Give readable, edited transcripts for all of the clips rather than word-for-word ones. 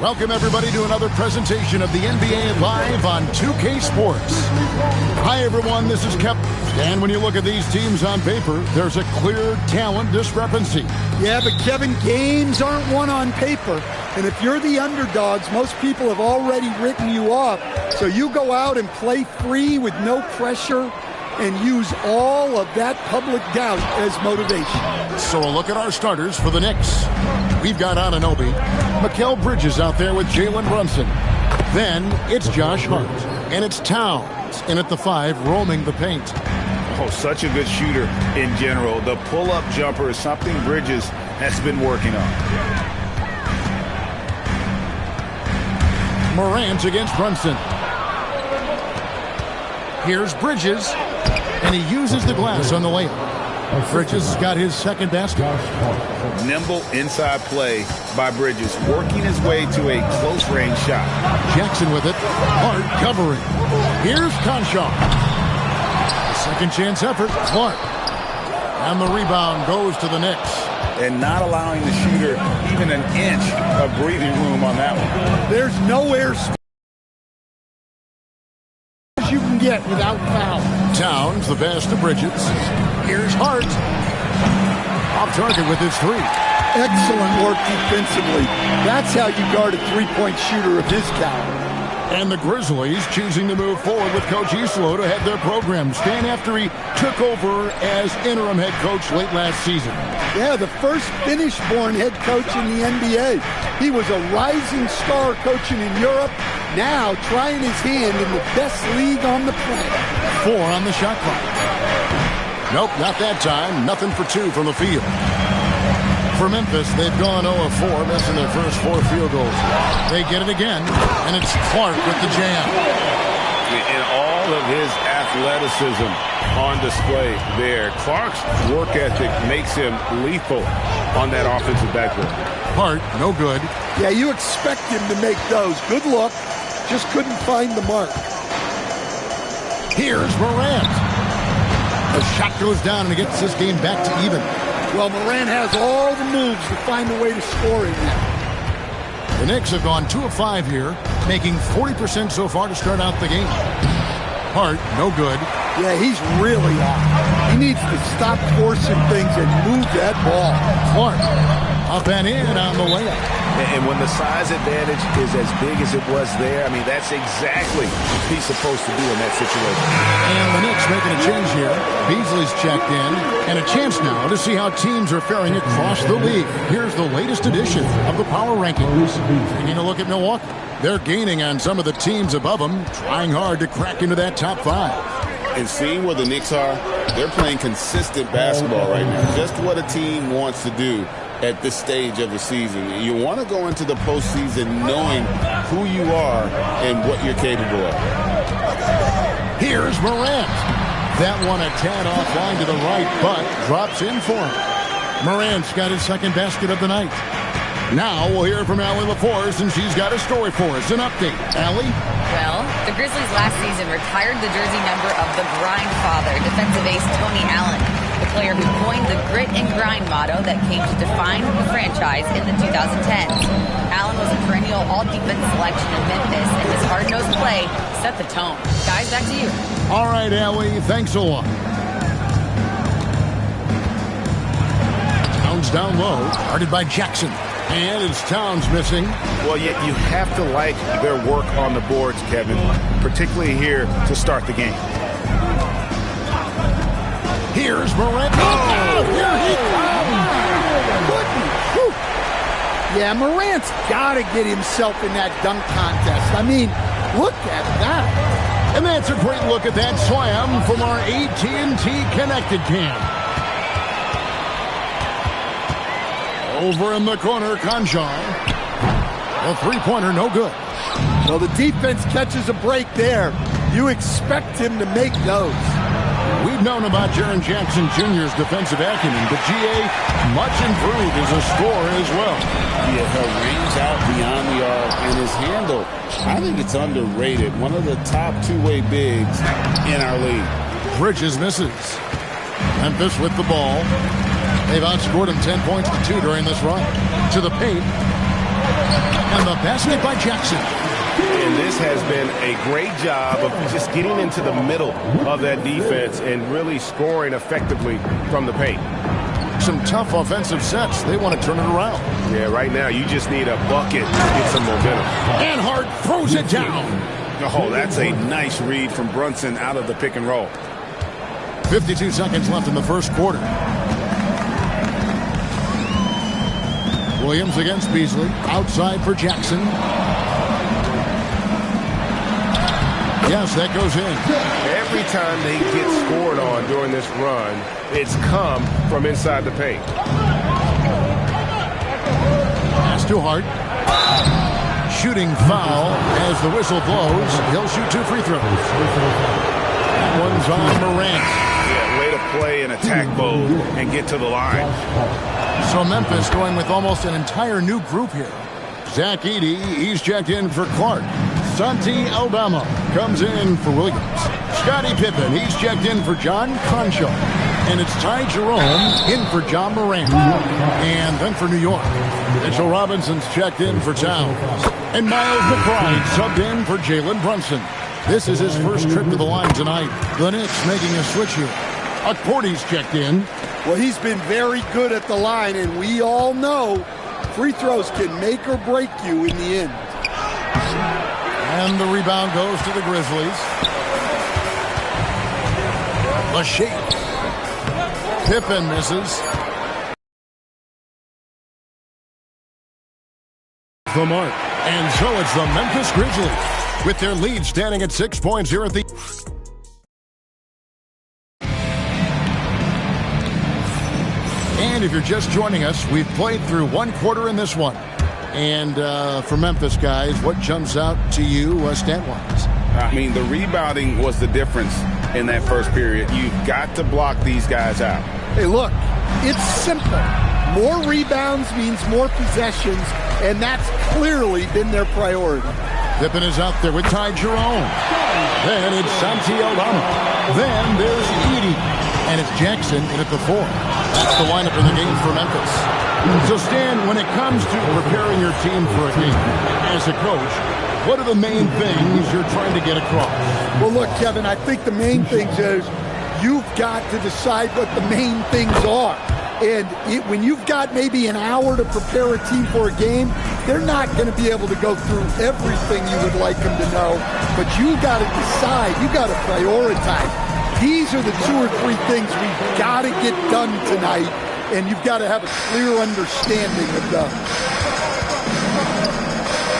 Welcome, everybody, to another presentation of the NBA Live on 2K Sports. Hi, everyone. This is Kevin. And when you look at these teams on paper, there's a clear talent discrepancy. Yeah, but, Kevin, games aren't won on paper. And if you're the underdogs, most people have already written you off. So you go out and play free with no pressure and use all of that public doubt as motivation. So a look at our starters for the Knicks. We've got Anunoby, Mikal Bridges out there with Jalen Brunson. Then it's Josh Hart, and it's Towns in at the 5, roaming the paint. Oh, such a good shooter in general. The pull-up jumper is something Bridges has been working on. Morant against Brunson. Here's Bridges, and he uses the glass on the layup. Bridges has got his second basket. Nimble inside play by Bridges, working his way to a close-range shot. Jackson with it. Hart covering. Here's Conchar. Second chance effort. Clark. And the rebound goes to the Knicks. And not allowing the shooter even an inch of breathing room on that one. There's no air you can get without foul. Towns, the pass to Bridges. Here's Hart. Off target with his 3. Excellent work defensively. That's how you guard a three-point shooter of his caliber. And the Grizzlies choosing to move forward with Coach Islo to head their program. Stan after he took over as interim head coach late last season. Yeah, the first Finnish-born head coach in the NBA. He was a rising star coaching in Europe, now trying his hand in the best league on the planet. 4 on the shot clock. Nope, not that time. Nothing for 2 from the field. For Memphis, they've gone 0 of 4, missing their first 4 field goals. They get it again, and it's Clark with the jam. And all of his athleticism on display there. Clark's work ethic makes him lethal on that offensive backboard. Hart, no good. Yeah, you expect him to make those. Good look. Just couldn't find the mark. Here's Morant. The shot goes down, and it gets this game back to even. Well, Morant has all the moves to find a way to score in there. The Knicks have gone 2 of 5 here, making 40% so far to start out the game. Hart, no good. Yeah, he's really off. He needs to stop forcing things and move that ball. Clark, up and in on the layup. And when the size advantage is as big as it was there, I mean, that's exactly what he's supposed to do in that situation. And the Knicks making a change here. Beasley's checked in. And a chance now to see how teams are faring across the league. Here's the latest edition of the Power Rankings. Taking a look at Milwaukee. They're gaining on some of the teams above them, trying hard to crack into that top 5. And seeing where the Knicks are, they're playing consistent basketball right now. Just what a team wants to do at this stage of the season. You want to go into the postseason knowing who you are and what you're capable of. Here's Morant. That one a tad offline to the right, but drops in for him. Morant's got his second basket of the night. Now we'll hear from Allie LaForce, and she's got a story for us. An update. Allie? Well, the Grizzlies last season retired the jersey number of the grind father, defensive ace Tony Allen, the player who coined the grit and grind motto that came to define the franchise in the 2010s. Allen was a perennial all-defense selection in Memphis, and his hard-nosed play set the tone. Guys, back to you. All right, Allie, thanks a lot. Towns down low, guarded by Jackson. And it's Towns missing. Well, you have to like their work on the boards, Kevin, particularly here to start the game. Here's Morant. Oh, here he comes. Yeah, Morant's got to get himself in that dunk contest. I mean, look at that. And that's a great look at that slam from our AT&T Connected Cam. Over in the corner, Conchar. A three-pointer, no good. Well, the defense catches a break there. You expect him to make those. We've known about Jaren Jackson Jr.'s defensive acumen, but G.A. much improved as a scorer as well. Yeah, he'll range out beyond the arc, and his handle, I think it's underrated. One of the top two-way bigs in our league. Bridges misses. Memphis with the ball. They've outscored him 10 points to 2 during this run. To the paint. And the basket by Jackson. And this has been a great job of just getting into the middle of that defense and really scoring effectively from the paint. Some tough offensive sets. They want to turn it around. Yeah, right now you just need a bucket to get some momentum. And Hart throws it down. Oh, that's a nice read from Brunson out of the pick and roll. 52 seconds left in the first quarter. Williams against Beasley. Outside for Jackson. Yes, that goes in. Every time they get scored on during this run, it's come from inside the paint. Pass to Hart. Shooting foul as the whistle blows. He'll shoot 2 free throws. That one's on Morant. Yeah, way to play an attack mode and get to the line. So Memphis going with almost an entire new group here. Zach Edey, he's checked in for Clark. Santi Aldama comes in for Williams. Scottie Pippen, he's checked in for John Crenshaw. And it's Ty Jerome in for John Morant. And then for New York, Mitchell Robinson's checked in for Towns. And Miles McBride subbed in for Jalen Brunson. This is his first trip to the line tonight. The Knicks making a switch here. Akporti's checked in. Well, he's been very good at the line, and we all know free throws can make or break you in the end. And the rebound goes to the Grizzlies. A shake. Pippen misses. The mark. And so it's the Memphis Grizzlies with their lead standing at 6 points here at the... And if you're just joining us, we've played through one quarter in this one. And for Memphis guys, what jumps out to you stat-wise? I mean, the rebounding was the difference in that first period. You've got to block these guys out. Hey, look, it's simple. More rebounds means more possessions, and that's clearly been their priority. Pippen is out there with Ty Jerome. Then it's Santi Aldama. Then there's Edey. And it's Jackson in at the 4. That's the lineup in the game for Memphis. So, Stan, when it comes to preparing your team for a game, as a coach, what are the main things you're trying to get across? Well, look, Kevin, I think the main things is you've got to decide what the main things are. And when you've got maybe an hour to prepare a team for a game, they're not going to be able to go through everything you would like them to know. But you got to decide. You got to prioritize. These are the 2 or 3 things we've got to get done tonight, and you've got to have a clear understanding of them.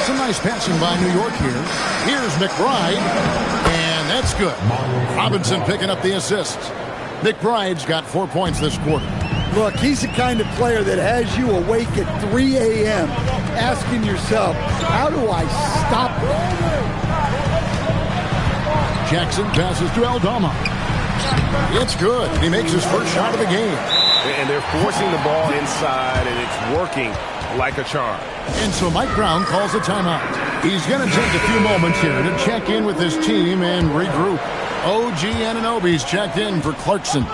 Some nice passing by New York here. Here's McBride, and that's good. Robinson picking up the assist. McBride's got 4 points this quarter. Look, he's the kind of player that has you awake at 3 a.m. asking yourself, how do I stop him? Jackson passes to Aldama. It's good. He makes his first shot of the game. And they're forcing the ball inside, and it's working like a charm. And so Mike Brown calls a timeout. He's going to take a few moments here to check in with his team and regroup. OG Anunoby's checked in for Clarkson.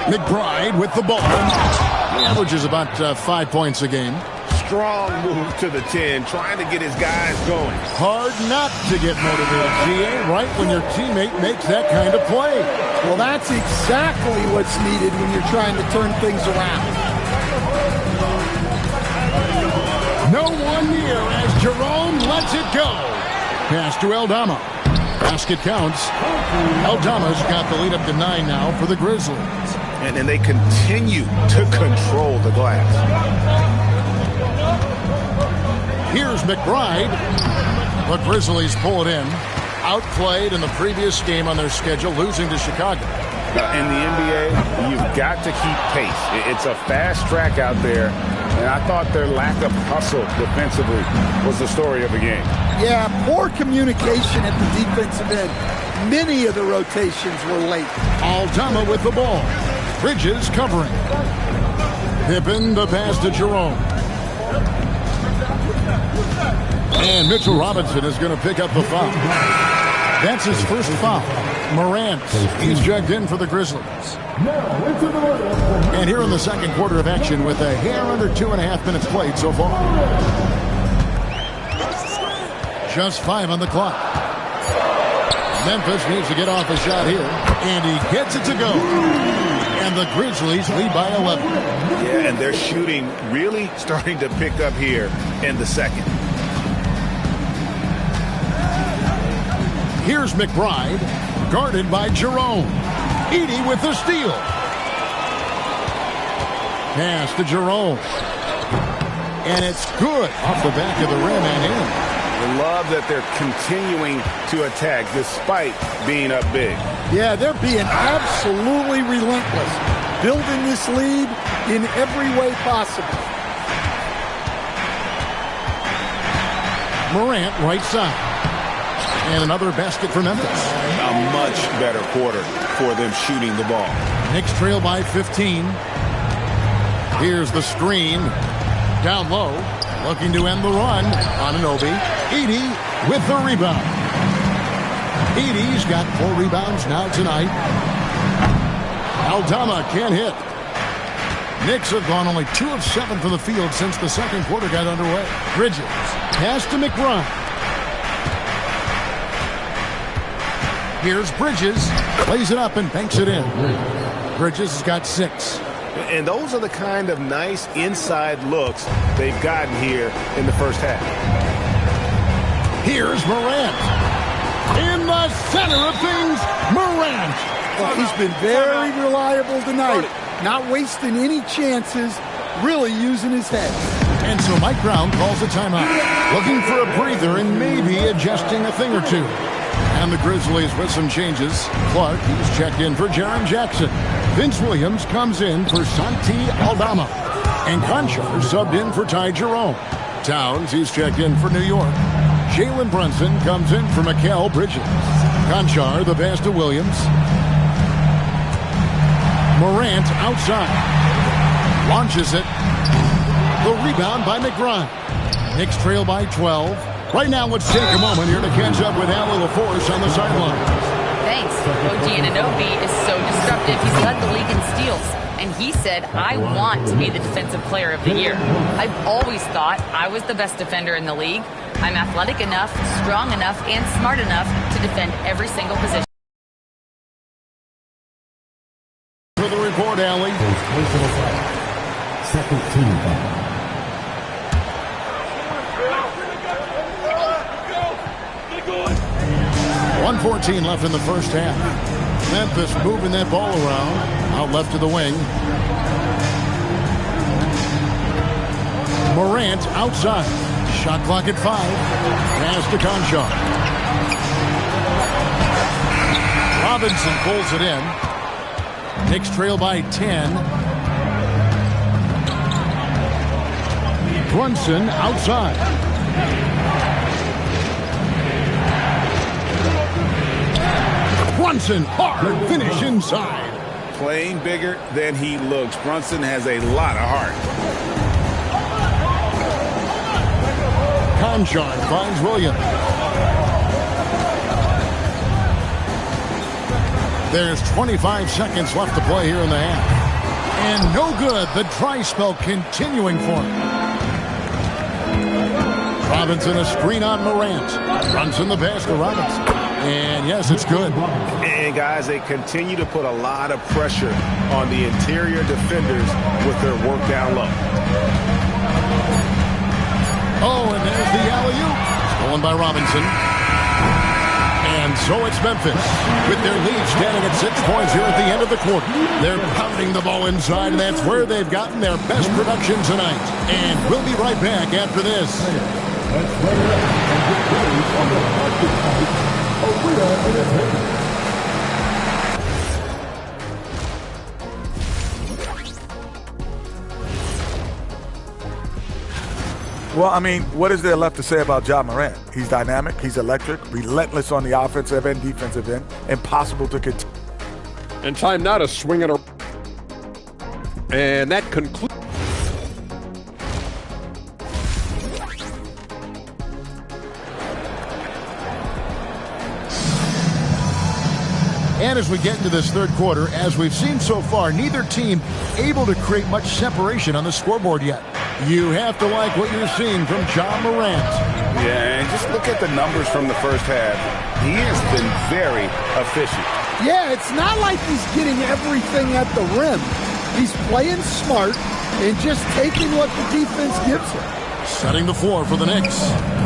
McBride with the ball. He averages about 5 points a game. Strong move to the 10, trying to get his guys going. Hard not to get motivated, GA, right when your teammate makes that kind of play. Well, that's exactly what's needed when you're trying to turn things around. No one near as Jerome lets it go. Pass to Aldama. Basket counts. Aldama's got the lead up to 9 now for the Grizzlies. And they continue to control the glass. Here's McBride. The Grizzlies pull it in. Outplayed in the previous game on their schedule, losing to Chicago. In the NBA, you've got to keep pace. It's a fast track out there, and I thought their lack of hustle defensively was the story of the game. Yeah, poor communication at the defensive end. Many of the rotations were late. Aldama with the ball. Bridges covering. Pippen the pass to Jerome. And Mitchell Robinson is going to pick up the foul. That's his first foul. Morant, he's checked in for the Grizzlies. And here in the second quarter of action with a hair under 2.5 minutes played so far. Just 5 on the clock. Memphis needs to get off a shot here, and he gets it to go. And the Grizzlies lead by 11. Yeah, and their shooting really starting to pick up here in the second. Here's McBride, guarded by Jerome. Edey with the steal. Pass to Jerome. And it's good off the back of the rim and in. I love that they're continuing to attack despite being up big. Yeah, they're being absolutely relentless, building this lead in every way possible. Morant right side. And another basket for Memphis. A much better quarter for them shooting the ball. Knicks trail by 15. Here's the screen. Down low. Looking to end the run. Anunoby. Edey with the rebound. Edey's got 4 rebounds now tonight. Aldama can't hit. Knicks have gone only 2 of 7 from the field since the second quarter got underway. Bridges. Pass to McBride. Here's Bridges. Plays it up and banks it in. Bridges has got 6. And those are the kind of nice inside looks they've gotten here in the first half. Here's Morant. In the center of things, Morant. Well, he's been very reliable tonight. Not wasting any chances, really using his head. And so Mike Brown calls a timeout. Looking for a breather and maybe adjusting a thing or two. And the Grizzlies with some changes. Clark, he's checked in for Jaren Jackson. Vince Williams comes in for Santi Aldama. And Conchar subbed in for Ty Jerome. Towns, he's checked in for New York. Jalen Brunson comes in for Mikal Bridges. Conchar, the pass to Williams. Morant outside. Launches it. The rebound by McBride. Knicks trail by 12. Right now, let's take a moment here to catch up with Al LaForce on the sideline. Thanks. OG Anunoby is so disruptive. He's led the league in steals. And he said, I want to be the defensive player of the year. I've always thought I was the best defender in the league. I'm athletic enough, strong enough, and smart enough to defend every single position. For the report, Allie. Second team foul. 1:14 left in the first half. Memphis moving that ball around. Out left to the wing. Morant outside. Shot clock at 5. Pass to Conchar. Robinson pulls it in. Knicks trail by 10. Brunson outside. Brunson, hard finish inside. Playing bigger than he looks. Brunson has a lot of heart. Conchar finds Williams. There's 25 seconds left to play here in the half. And no good. The dry spell continuing for him. Robinson a screen on Morant. Brunson the pass to Robinson. And yes, it's good. And guys, they continue to put a lot of pressure on the interior defenders with their work down low. Oh, and there's the alley-oop. Stolen by Robinson. And so it's Memphis with their lead standing at 6 points here at the end of the quarter. They're pounding the ball inside, and that's where they've gotten their best production tonight. And we'll be right back after this. Well, I mean, what is there left to say about Ja Morant? He's dynamic, he's electric, relentless on the offensive and defensive end, impossible to continue. And time now to swing it around. And that concludes. And as we get into this third quarter, as we've seen so far, neither team able to create much separation on the scoreboard yet. You have to like what you're seeing from John Morant. Yeah, and just look at the numbers from the first half. He has been very efficient. Yeah, it's not like he's getting everything at the rim. He's playing smart and just taking what the defense gives him. Setting the floor for the Knicks.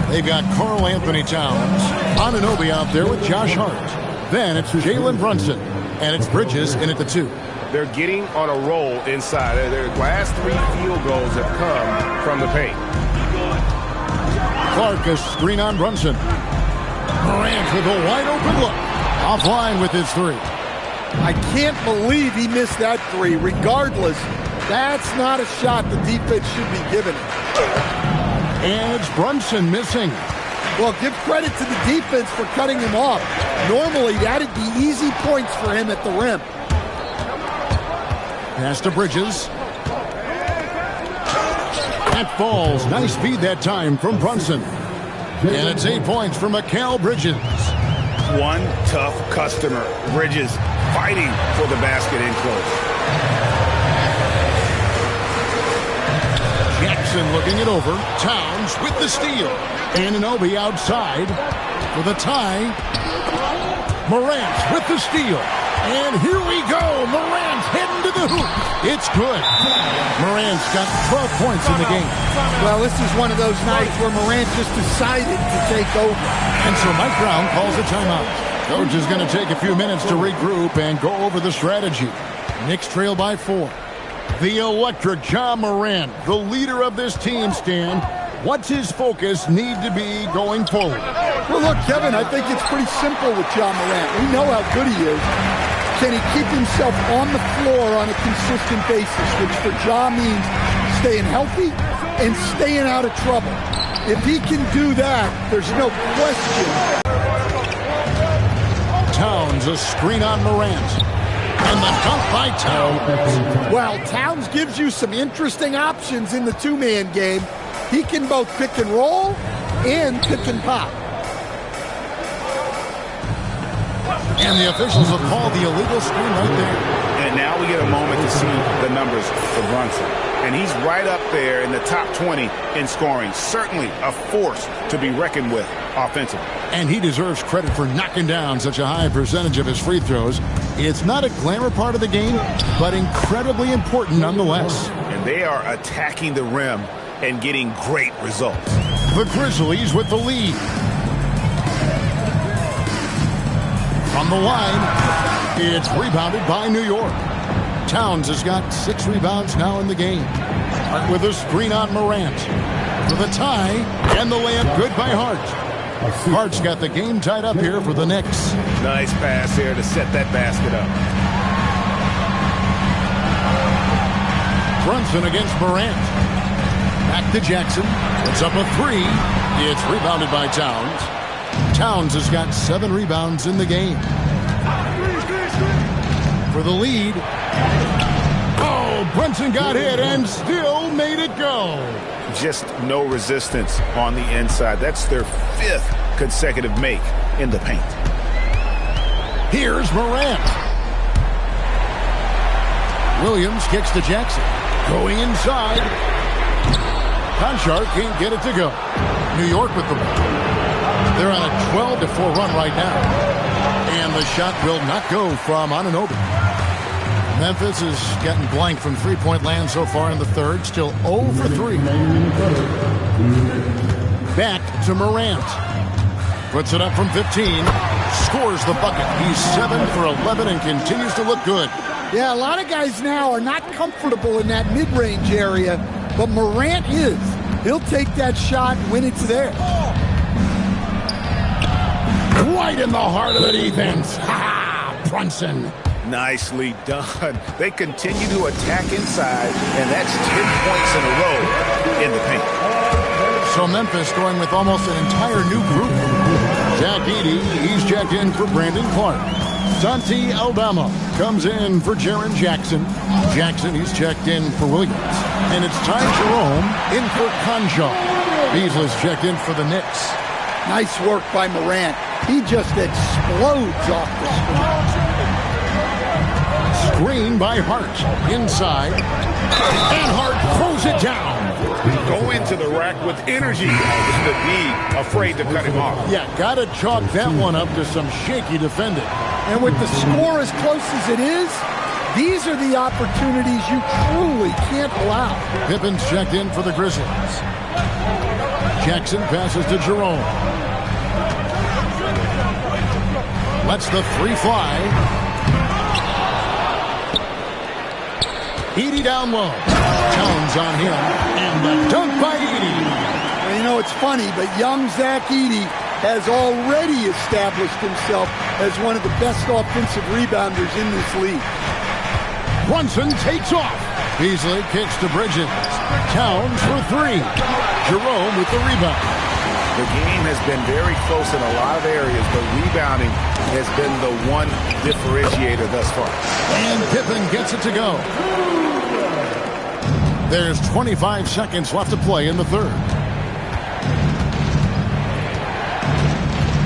They've got Karl Anthony Towns, Anunoby out there with Josh Hart. Then it's Jalen Brunson, and it's Bridges in at the 2. They're getting on a roll inside. Their last 3 field goals have come from the paint. Clark, a screen on Brunson. Morant with a wide open look. Offline with his 3. I can't believe he missed that 3. Regardless, that's not a shot the defense should be giving him. And it's Brunson missing. Well, give credit to the defense for cutting him off. Normally, that'd be easy points for him at the rim. Pass to Bridges. That falls. Nice feed that time from Brunson. And it's 8 points for Mikal Bridges. One tough customer. Bridges fighting for the basket in close. Jackson looking it over. Towns with the steal. Anunoby outside for the tie. Morant with the steal. And here we go. Morant's heading to the hoop. It's good. Morant's got 12 points in the game. Well, this is one of those nights where Morant just decided to take over. And so Mike Brown calls a timeout. Coach is going to take a few minutes to regroup and go over the strategy. Knicks trail by 4. The electric John Morant, the leader of this team, Stan. What's his focus need to be going forward? Well, look, Kevin, I think it's pretty simple with John Morant. We know how good he is. Can he keep himself on the floor on a consistent basis, which for Ja means staying healthy and staying out of trouble. If he can do that, there's no question. Towns, a screen on Morant. And the dunk by Towns. Well, Towns gives you some interesting options in the two-man game. He can both pick and roll and pick and pop. And the officials have called the illegal screen right there. And now we get a moment to see the numbers for Brunson. And he's right up there in the top 20 in scoring. Certainly a force to be reckoned with offensively. And he deserves credit for knocking down such a high percentage of his free throws. It's not a glamour part of the game, but incredibly important nonetheless. And they are attacking the rim and getting great results. The Grizzlies with the lead. From the line, it's rebounded by New York. Towns has got 6 rebounds now in the game. Hart with a screen on Morant. For the tie, and the layup good by Hart. Hart's got the game tied up here for the Knicks. Nice pass here to set that basket up. Brunson against Morant. Back to Jackson. It's up a 3. It's rebounded by Towns. Towns has got 7 rebounds in the game. For the lead. Oh, Brunson got hit and still made it go. Just no resistance on the inside. That's their 5th consecutive make in the paint. Here's Morant. Williams kicks to Jackson. Going inside. Conchar can't get it to go. New York with the ball. They're on a 12-4 run right now. And the shot will not go from Anunoby. Memphis is getting blank from three-point land so far in the third. Still 0 for 3. Back to Morant. Puts it up from 15. Scores the bucket. He's 7 for 11 and continues to look good. Yeah, a lot of guys now are not comfortable in that mid-range area, but Morant is. He'll take that shot when it's there. Right in the heart of the defense. Ha! Brunson. Nicely done. They continue to attack inside, and that's 10 points in a row in the paint. So Memphis going with almost an entire new group. Zach Edey, he's checked in for Brandon Clark. Santi Aldama comes in for Jaren Jackson. Jackson, he's checked in for Williams. And it's Ty Jerome in for Conchar. Beasley's checked in for the Knicks. Nice work by Morant. He just explodes off the screen. screen by Hart. Inside. And Hart throws it down. Go into the rack with energy to be afraid to cut him off. Yeah, got to chalk that one up to some shaky defending. And with the score as close as it is, these are the opportunities you truly can't allow. Pippen's checked in for the Grizzlies. Jackson passes to Jerome. Lets the three fly. Edey down low. Towns on him. And the dunk by Edey. Well, you know, it's funny, but young Zach Edey has already established himself as one of the best offensive rebounders in this league. Brunson takes off. Beasley kicks to Bridges. Towns for three. Jerome with the rebound. The game has been very close in a lot of areas, but rebounding has been the one differentiator thus far. And Pippen gets it to go. There's 25 seconds left to play in the third.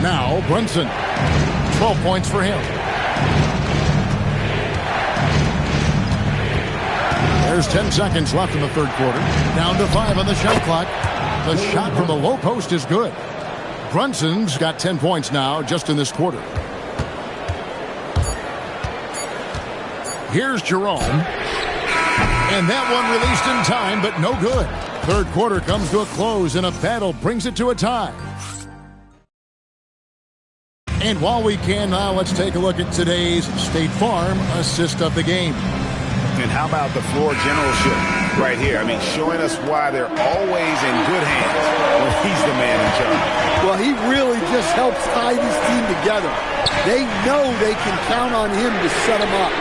Now Brunson. 12 points for him. There's 10 seconds left in the third quarter. Down to 5 on the shot clock. The shot from the low post is good. Brunson's got 10 points now just in this quarter. Here's Jerome. And that one released in time, but no good. Third quarter comes to a close, and a battle brings it to a tie. And while we can now, let's take a look at today's State Farm assist of the game. And how about the floor generalship right here? I mean, showing us why they're always in good hands when he's the man in charge. Well, he really just helps tie this team together. They know they can count on him to set them up.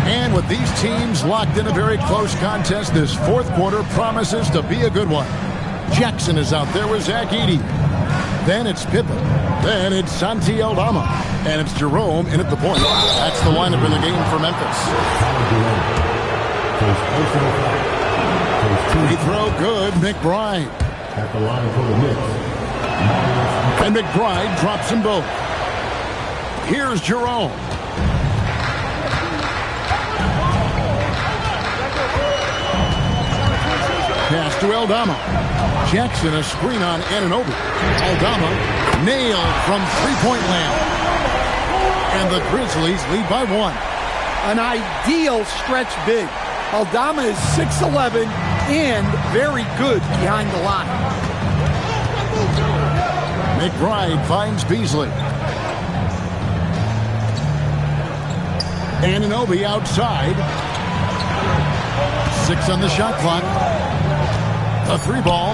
And with these teams locked in a very close contest, this fourth quarter promises to be a good one. Jackson is out there with Zach Edey. Then it's Pippen. Then it's Santi Aldama. And it's Jerome in at the point. That's the lineup in the game for Memphis. Free throw good, McBride. At the line for the Knicks. And McBride drops them both. Here's Jerome. Pass to Aldama. Jackson a screen on Anunoby. Aldama nailed from three-point land. And the Grizzlies lead by 1. An ideal stretch big. Aldama is 6'11" and very good behind the line. McBride finds Beasley. Anunoby outside. 6 on the shot clock. A three ball.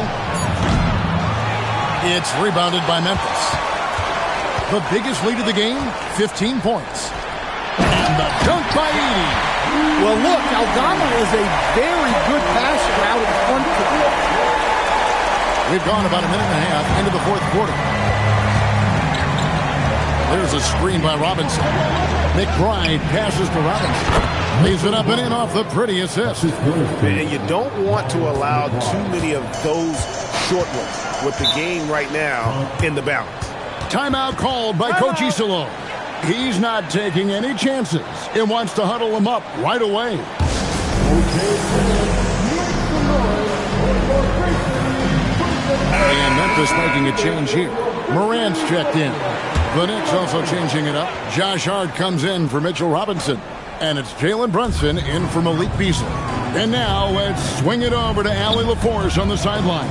It's rebounded by Memphis. The biggest lead of the game, 15 points. And the dunk by Edey. Well, look, Aldama is a very good passer out of the front court. We've gone about a minute and a half into the fourth quarter. There's a screen by Robinson. McBride passes to Robinson. Leaves it up and in off the pretty assist. And you don't want to allow too many of those short ones with the game right now in the balance. Timeout called by Coach Isillo. He's not taking any chances and wants to huddle them up right away. And Memphis making a change here. Morant's checked in. The Knicks also changing it up. Josh Hart comes in for Mitchell Robinson. And it's Jalen Brunson in for Malik Beasley. And now let's swing it over to Allie LaForce on the sideline.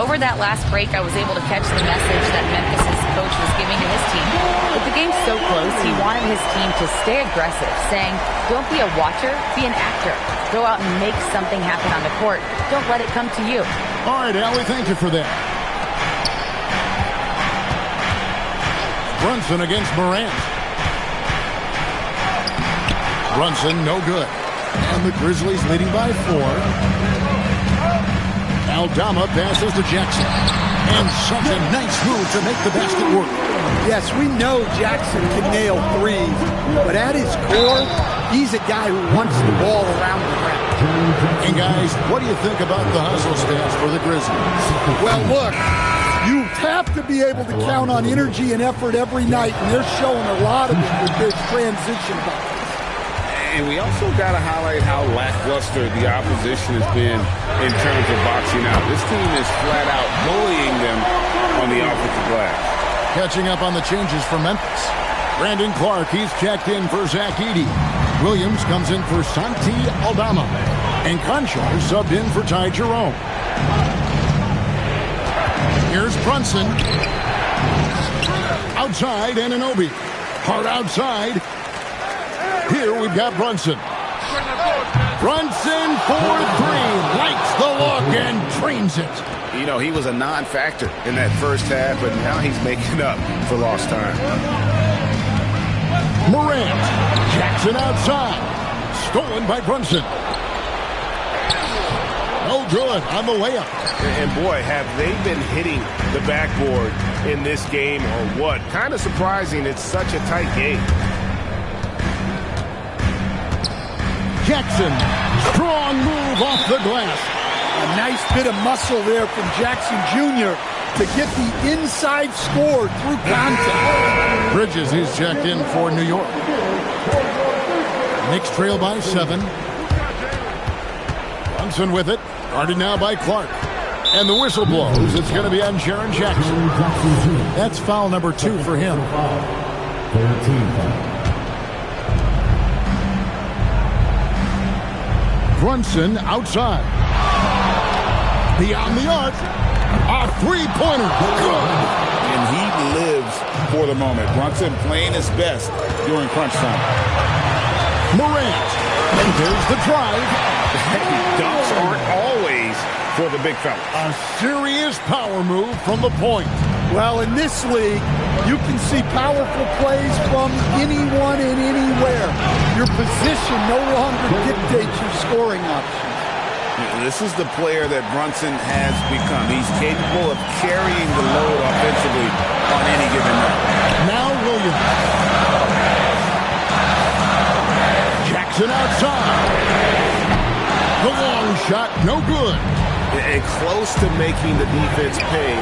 Over that last break, I was able to catch the message that Memphis' coach was giving to his team. With the game so close, he wanted his team to stay aggressive, saying, don't be a watcher, be an actor. Go out and make something happen on the court. Don't let it come to you. All right, Allie, thank you for that. Brunson against Morant. Brunson, no good. And the Grizzlies leading by 4. Aldama passes to Jackson. And such a nice move to make the basket work. Yes, we know Jackson can nail threes, but at his core, he's a guy who wants the ball around the rim. And guys, what do you think about the hustle stats for the Grizzlies? Well, look, You have to be able to count on energy and effort every night, and they're showing a lot of it with this transition box. And we also got to highlight how lackluster the opposition has been in terms of boxing out. This team is flat out bullying them on the offensive glass. Catching up on the changes for Memphis. Brandon Clark, he's checked in for Zach Edey. Williams comes in for Santi Aldama. And Conchar subbed in for Ty Jerome. Here's Brunson. Outside, Anunoby. Hard outside. Here we've got Brunson. Brunson for three. Lights the look and trains it. You know, he was a non-factor in that first half, but now he's making up for lost time. Morant. Jackson outside. Stolen by Brunson. No good on the layup. And boy, have they been hitting the backboard in this game or what? Kind of surprising. It's such a tight game. Jackson, strong move off the glass. A nice bit of muscle there from Jackson Jr. to get the inside score through contact. Bridges, he's checked in for New York. Knicks trail by 7. Brunson with it, guarded now by Clark. And the whistle blows. It's going to be on Jaren Jackson. That's foul number 2 for him. 13. Brunson outside. Beyond the arc. A three-pointer. Good. And he lives for the moment. Brunson playing his best during crunch time. Morant. And there's the drive. Dunks aren't always for the big fella. A serious power move from the point. Well, in this league, you can see powerful plays from anyone and anywhere. Your position no longer dictates your scoring options. This is the player that Brunson has become. He's capable of carrying the load offensively on any given night. Now Williams. Jackson outside. The long shot, no good. And close to making the defense pay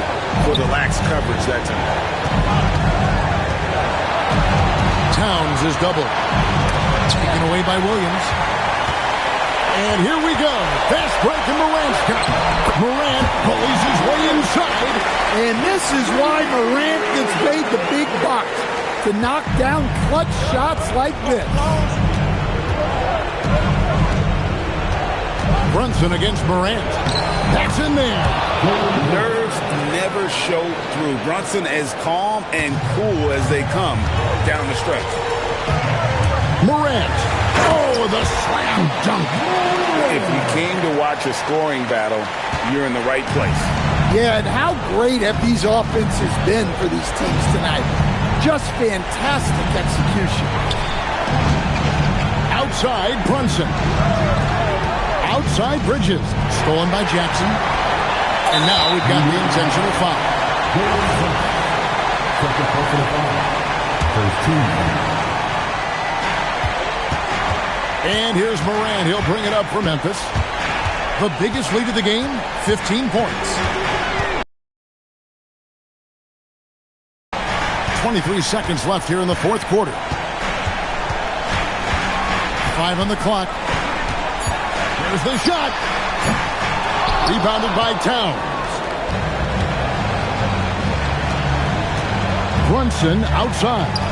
for the lax coverage that time. Towns is doubled. Taken away by Williams. And here we go. Fast break in Morant's got. Morant bullies his way inside. And this is why Morant gets paid the big bucks, to knock down clutch shots like this. Brunson against Morant. That's in there. Nerves never show through. Brunson as calm and cool as they come down the stretch. Morant. Oh, the slam dunk. If you came to watch a scoring battle, you're in the right place. Yeah, and how great have these offenses been for these teams tonight? Just fantastic execution. Outside, Brunson. Outside, Bridges. Stolen by Jackson. And now we've got the intentional foul. Second personal foul. First team. And here's Morant. He'll bring it up for Memphis. The biggest lead of the game, 15 points. 23 seconds left here in the fourth quarter. 5 on the clock. Here's the shot. Rebounded by Towns. Brunson outside.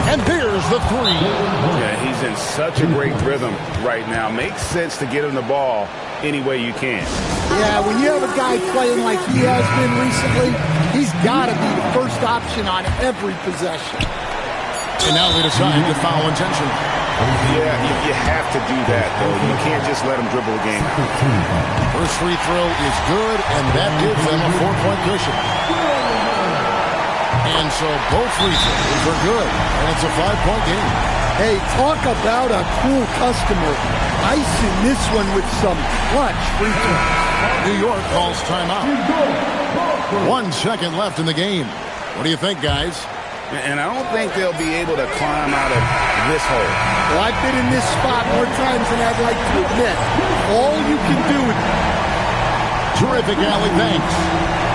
And there's the three. Yeah, he's in such a great rhythm right now. Makes sense to get him the ball any way you can. Yeah, when you have a guy playing like he has been recently, he's got to be the first option on every possession. And now they decide to foul intentionally. Yeah, you have to do that, though. You can't just let him dribble the game out. First free throw is good, and that gives them a 4-point cushion. And so both free throws are good, and it's a 5-point game. Hey, talk about a cool customer. Icing this one with some clutch free throws. New York calls timeout. 1 second left in the game. What do you think, guys? And I don't think they'll be able to climb out of this hole. Well, I've been in this spot more times than I'd like to admit. All you can do is... Terrific alley, thanks.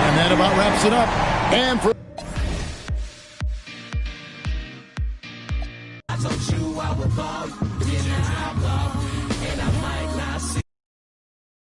And That about wraps it up. And for